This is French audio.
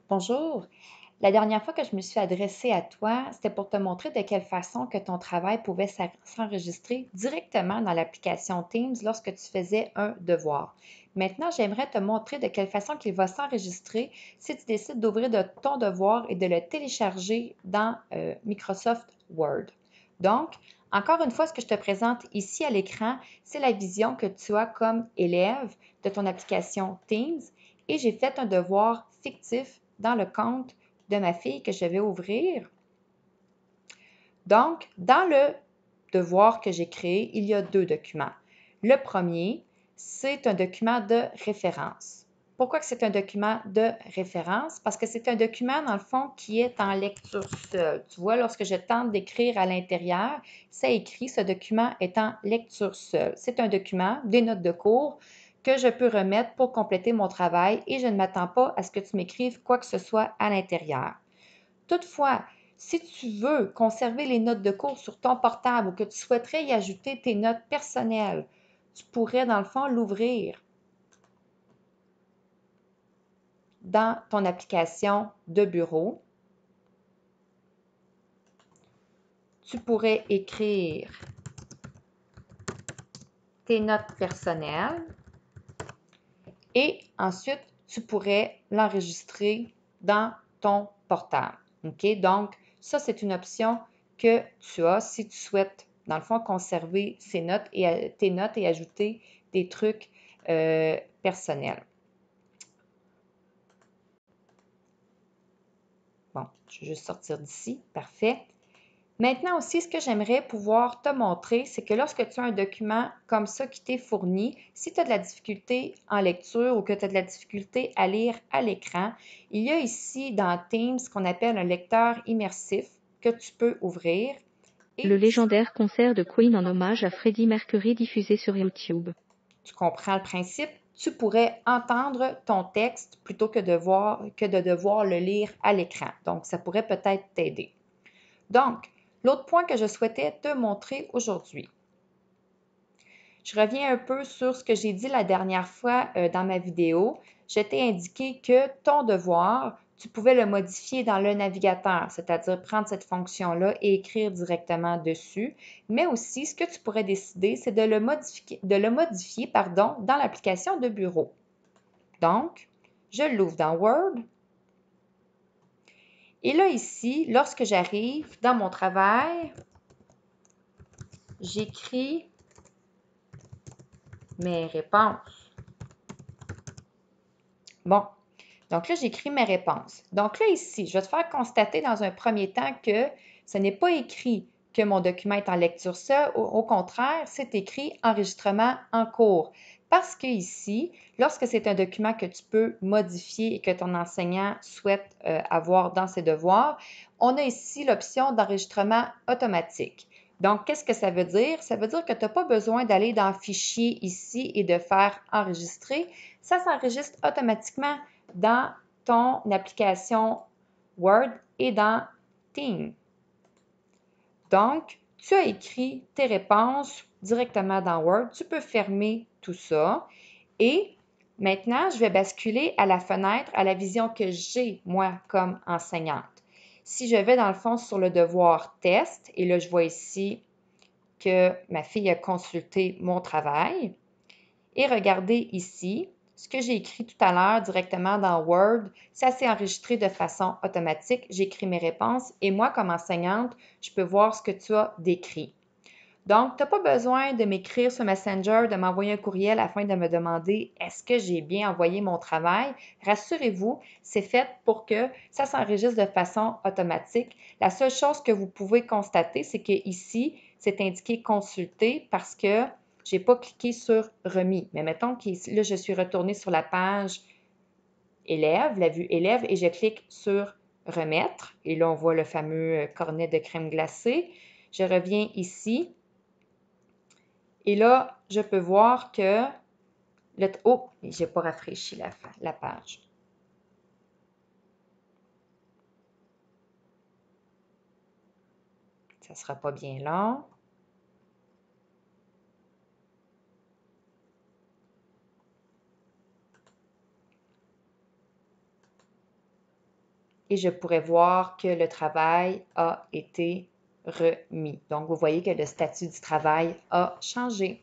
Bonjour. La dernière fois que je me suis adressée à toi, c'était pour te montrer de quelle façon que ton travail pouvait s'enregistrer directement dans l'application Teams lorsque tu faisais un devoir. Maintenant, j'aimerais te montrer de quelle façon qu'il va s'enregistrer si tu décides d'ouvrir ton devoir et de le télécharger dans Microsoft Word. Donc, encore une fois, ce que je te présente ici à l'écran, c'est la vision que tu as comme élève de ton application Teams et j'ai fait un devoir fictif dans le compte de ma fille que je vais ouvrir. Donc, dans le devoir que j'ai créé, il y a deux documents. Le premier, c'est un document de référence. Pourquoi que c'est un document de référence? Parce que c'est un document, dans le fond, qui est en lecture seule. Tu vois, lorsque je tente d'écrire à l'intérieur, ça écrit, ce document est en lecture seule. C'est un document, des notes de cours, que je peux remettre pour compléter mon travail et je ne m'attends pas à ce que tu m'écrives quoi que ce soit à l'intérieur. Toutefois, si tu veux conserver les notes de cours sur ton portable ou que tu souhaiterais y ajouter tes notes personnelles, tu pourrais, dans le fond, l'ouvrir dans ton application de bureau. Tu pourrais écrire tes notes personnelles et ensuite, tu pourrais l'enregistrer dans ton portable. OK? Donc, ça, c'est une option que tu as si tu souhaites, dans le fond, conserver tes notes et ajouter des trucs personnels. Bon, je vais juste sortir d'ici. Parfait. Maintenant aussi, ce que j'aimerais pouvoir te montrer, c'est que lorsque tu as un document comme ça qui t'est fourni, si tu as de la difficulté en lecture ou que tu as de la difficulté à lire à l'écran, il y a ici dans Teams ce qu'on appelle un lecteur immersif que tu peux ouvrir. Le légendaire concert de Queen en hommage à Freddie Mercury diffusé sur YouTube. Tu comprends le principe? Tu pourrais entendre ton texte plutôt que de devoir le lire à l'écran. Donc, ça pourrait peut-être t'aider. Donc, l'autre point que je souhaitais te montrer aujourd'hui. Je reviens un peu sur ce que j'ai dit la dernière fois dans ma vidéo. Je t'ai indiqué que ton devoir, tu pouvais le modifier dans le navigateur, c'est-à-dire prendre cette fonction-là et écrire directement dessus. Mais aussi, ce que tu pourrais décider, c'est de le modifier dans l'application de bureau. Donc, je l'ouvre dans Word. Et là, ici, lorsque j'arrive dans mon travail, j'écris mes réponses. Bon, donc là, j'écris mes réponses. Donc là, ici, je vais te faire constater dans un premier temps que ce n'est pas écrit que mon document est en lecture seule. Au contraire, c'est écrit enregistrement en cours. Parce que ici, lorsque c'est un document que tu peux modifier et que ton enseignant souhaite avoir dans ses devoirs, on a ici l'option d'enregistrement automatique. Donc, qu'est-ce que ça veut dire? Ça veut dire que tu n'as pas besoin d'aller dans Fichier ici et de faire enregistrer. Ça s'enregistre automatiquement dans ton application Word et dans Teams. Donc, tu as écrit tes réponses directement dans Word. Tu peux fermer tout ça. Et maintenant, je vais basculer à la fenêtre, à la vision que j'ai, moi, comme enseignante. Si je vais dans le fond sur le devoir test, et là, je vois ici que ma fille a consulté mon travail. Et regardez ici, ce que j'ai écrit tout à l'heure directement dans Word, ça s'est enregistré de façon automatique. J'écris mes réponses et moi, comme enseignante, je peux voir ce que tu as décrit. Donc, tu n'as pas besoin de m'écrire sur Messenger, de m'envoyer un courriel afin de me demander est-ce que j'ai bien envoyé mon travail. Rassurez-vous, c'est fait pour que ça s'enregistre de façon automatique. La seule chose que vous pouvez constater, c'est qu'ici, c'est indiqué consulter parce que je n'ai pas cliqué sur remis. Mais mettons que là, je suis retournée sur la page élève, la vue élève, et je clique sur remettre. Et là, on voit le fameux cornet de crème glacée. Je reviens ici. Et là, je peux voir que oh, je n'ai pas rafraîchi la page. Ça ne sera pas bien long. et je pourrais voir que le travail a été remis. Donc, vous voyez que le statut du travail a changé.